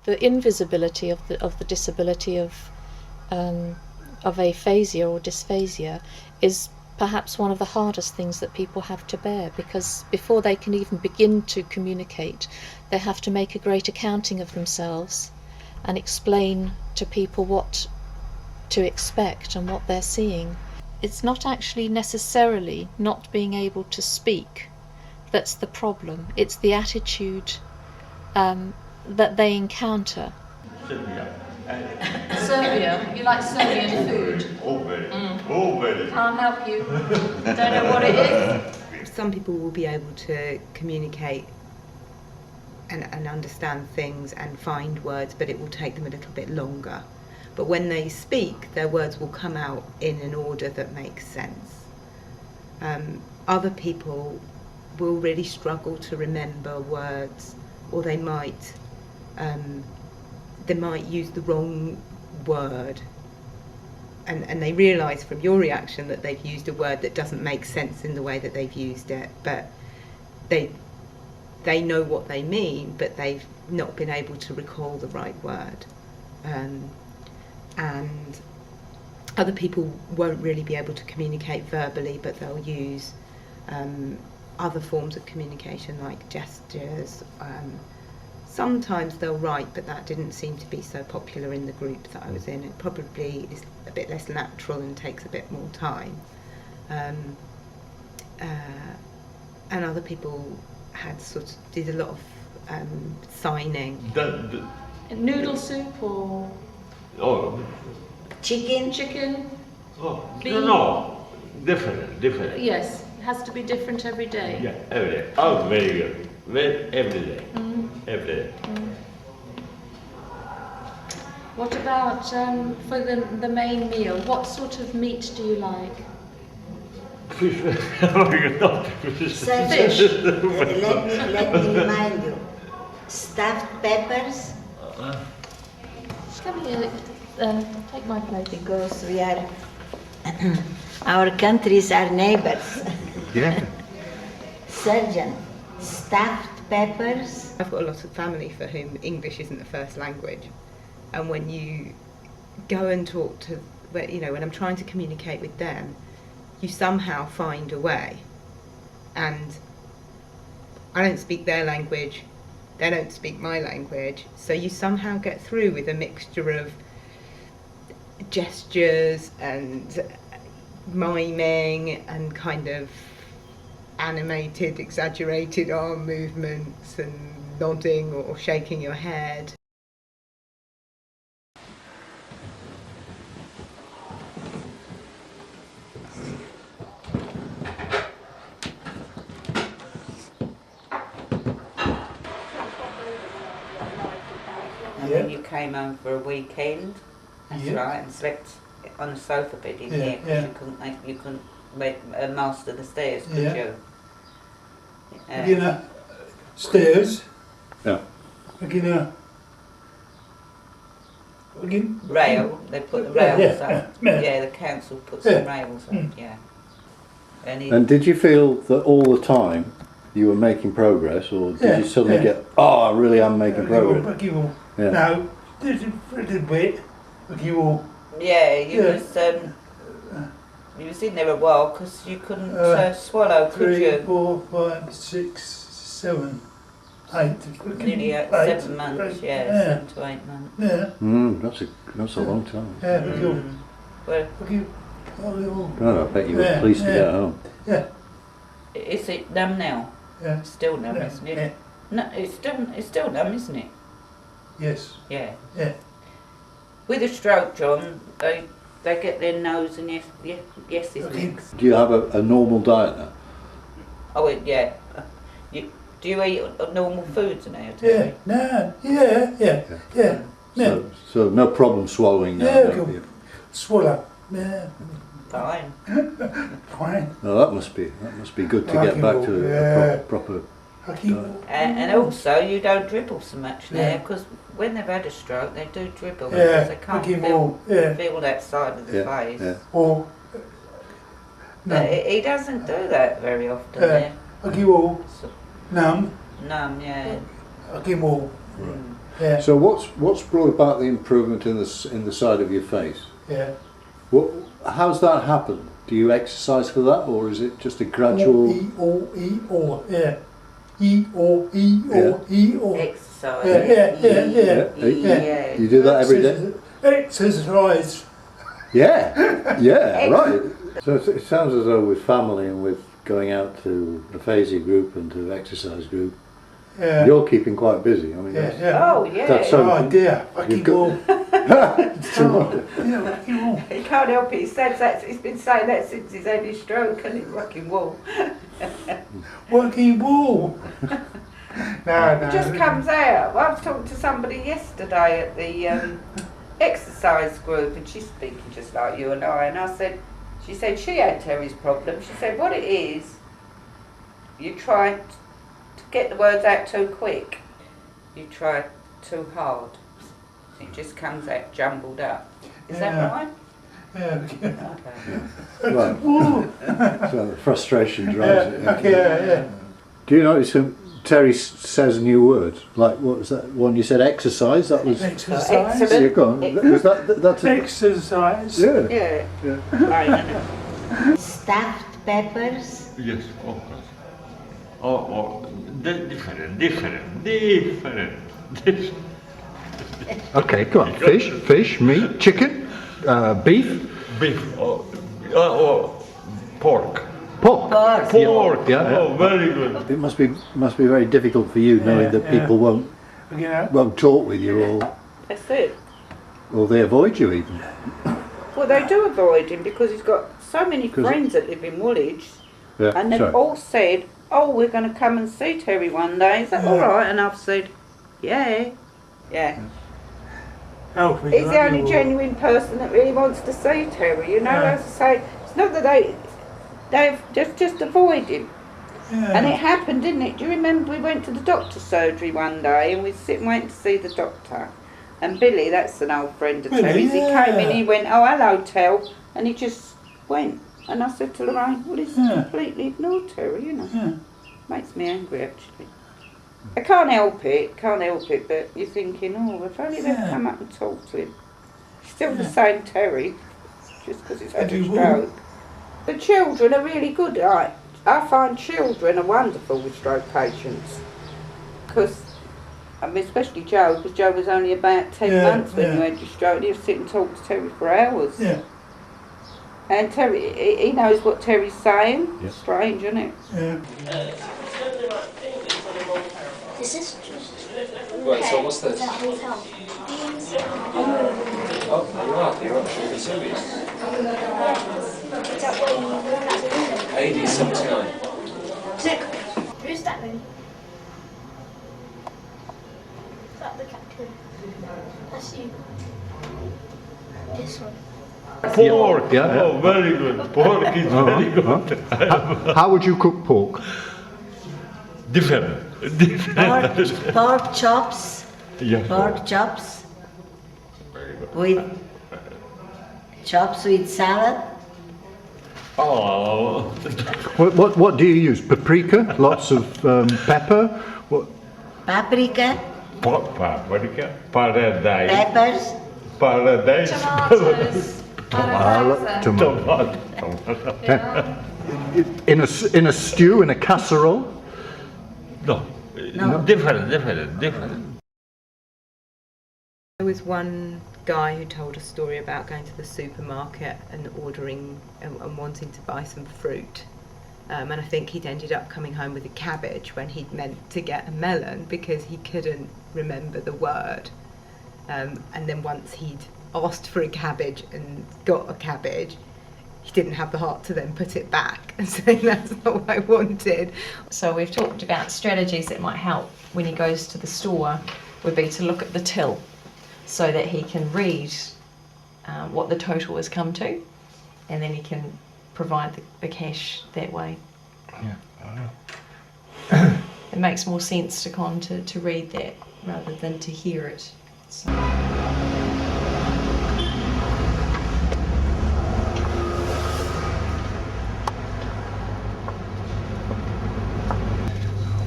the invisibility of the disability of aphasia or dysphasia is perhaps one of the hardest things that people have to bear, because before they can even begin to communicate, they have to make a great accounting of themselves and explain to people what to expect and what they're seeing. It's not actually necessarily not being able to speak that's the problem. It's the attitude that they encounter. Serbia? You like Serbian food? Oh, very. Oh, very. Can't help you. Don't know what it is. Some people will be able to communicate and understand things and find words, but it will take them a little bit longer. But when they speak, their words will come out in an order that makes sense. Other people will really struggle to remember words, or they might use the wrong word, and they realise from your reaction that they've used a word that doesn't make sense in the way that they've used it, but they know what they mean, but they've not been able to recall the right word. And other people won't really be able to communicate verbally, but they'll use other forms of communication like gestures. Sometimes they'll write, but that didn't seem to be so popular in the group that I was in. It probably is a bit less natural and takes a bit more time. And other people did a lot of signing. Noodle soup or chicken? Oh, no, different. Yes, it has to be different every day. Yeah, every day. Oh, very good. Every day. Every day. What about for the main meal? What sort of meat do you like? Fish. Not fish. Fish. Let me remind you, stuffed peppers. Come here, take my plate. Because we are, our countries are neighbors. Yeah. Surgeon, stuffed peppers. I've got a lot of family for whom English isn't the first language, and when you go and talk to, when I'm trying to communicate with them, you somehow find a way, and I don't speak their language, they don't speak my language, so you somehow get through with a mixture of gestures and miming and kind of animated, exaggerated arm movements and nodding or shaking your head. And then you came home for a weekend, that's right, and slept on a sofa bed in here because you couldn't master the stairs, could you? Stairs. Yeah. Rail, they put the rails up. Yeah, the council put some rails up, And did you feel that all the time you were making progress, or did you suddenly get, I really am making progress? No, there's a little bit. You was in there a while because you couldn't swallow, could 3, you? 4, 5, 6, 7, 8. Nearly 7 months, 7 to 8 months. Yeah. That's a long time. Well, God, I bet you were pleased to get home. Yeah. Is it numb now? Yeah. Still numb, isn't it? Yeah. No, it's still numb, isn't it? Yes. Yeah. Yeah. With a stroke, John, they get their nose and yes is next. Do you have a normal diet now? Oh, yeah. Do you eat normal foods now, too? Yeah. No. Yeah. So no problem swallowing now? Yeah. Swallow. Yeah. Fine. Fine. No, that must be good to get back to a proper diet. And also, you don't dribble so much now, because when they've had a stroke, they do dribble Yeah. because they can't feel that side of the face. Yeah. Or But he doesn't do that very often. I give all So, numb. numb, yeah. fucking wall. Yeah. So what's brought about the improvement in the side of your face? Yeah. How's that happened? Do you exercise for that, or is it just a gradual? E-O, yeah. E-O. Exercise. Yeah. You do that every day? Exercise. Yeah, right. So it sounds as though with family and with going out to the aphasia group and to exercise group, you're keeping quite busy. I mean, Oh, yeah. that's so. Oh dear, fucking wall. He can't help it. He says that. He's been saying that since he's had his stroke, and he's fucking wall. Working wall. No. It just comes out. Well, I was talking to somebody yesterday at the exercise group, and she's speaking just like you and I said, she said she had Terry's problem. She said what it is, you try to get the words out too quick. You try too hard. It just comes out jumbled up. Is that right? Yeah. Okay. Right. So the frustration drives it. Yeah. Do you notice him? Terry says new words. Like what was that one you said? Exercise. That was. Exercise. Excellent. Yeah, go on. Was that's a, Exercise. yeah. Yeah. Right, isn't it? Stuffed peppers. Yes, of course. Oh, different. Okay, go on. Fish, meat, chicken, beef, Beef, pork. pork. Pork, Yeah. oh, very good. It must be very difficult for you knowing that people won't talk with you That's it. or they avoid you even. Well, they do avoid him because he's got so many friends that live in Woolwich, Yeah. and they've all said, "Oh, we're going to come and see Terry one day." Is that all right? And I've said, "Yeah." Oh, He's the only genuine person that really wants to see Terry. You know, as I say, it's not that they've just avoid him. And it happened, didn't it? Do you remember we went to the doctor's surgery one day and we were sitting waiting to see the doctor? And Billy, that's an old friend of Terry's, he came in, he went, "Oh, hello, Tel," and he just went. And I said to Lorraine, well, he's completely ignored Terry, you know. Makes me angry, actually. I can't help it, but you're thinking, oh, if only they'd come up and talk to him. Still the same Terry, just because he's had a stroke. The children are really good. I find children are wonderful with stroke patients. Because, I mean, especially Joe, because Joe was only about 10 months when you had your stroke. He'd sit and talk to Terry for hours. Yeah. And Terry, he knows what Terry's saying. Yeah. Strange, isn't it? Yeah. This is just Right, so what's this? that hotel. Oh, you're actually Vesuvius. Is that where you walk out the window? AD 79. Who's that then? Is that the captain? That's you. This one. Pork, Yeah. oh, very good. Pork is very good. How would you cook pork? Different. Pork chops. Yeah. Pork chops. With chops with salad. Oh, What do you use? Paprika? Lots of pepper? What? Paprika. paprika, paradise, Peppers. paradise, Tomatoes. tomato. In a stew, in a casserole? No, different. There was one guy who told a story about going to the supermarket and ordering and wanting to buy some fruit. And I think he'd ended up coming home with a cabbage when he'd meant to get a melon because he couldn't remember the word. And then once he'd asked for a cabbage and got a cabbage, he didn't have the heart to then put it back and say, "That's not what I wanted." So we've talked about strategies that might help when he goes to the store would be to look at the till so that he can read what the total has come to, and then he can provide the cash that way. It makes more sense to Con to read that rather than to hear it. So.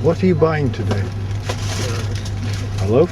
What are you buying today?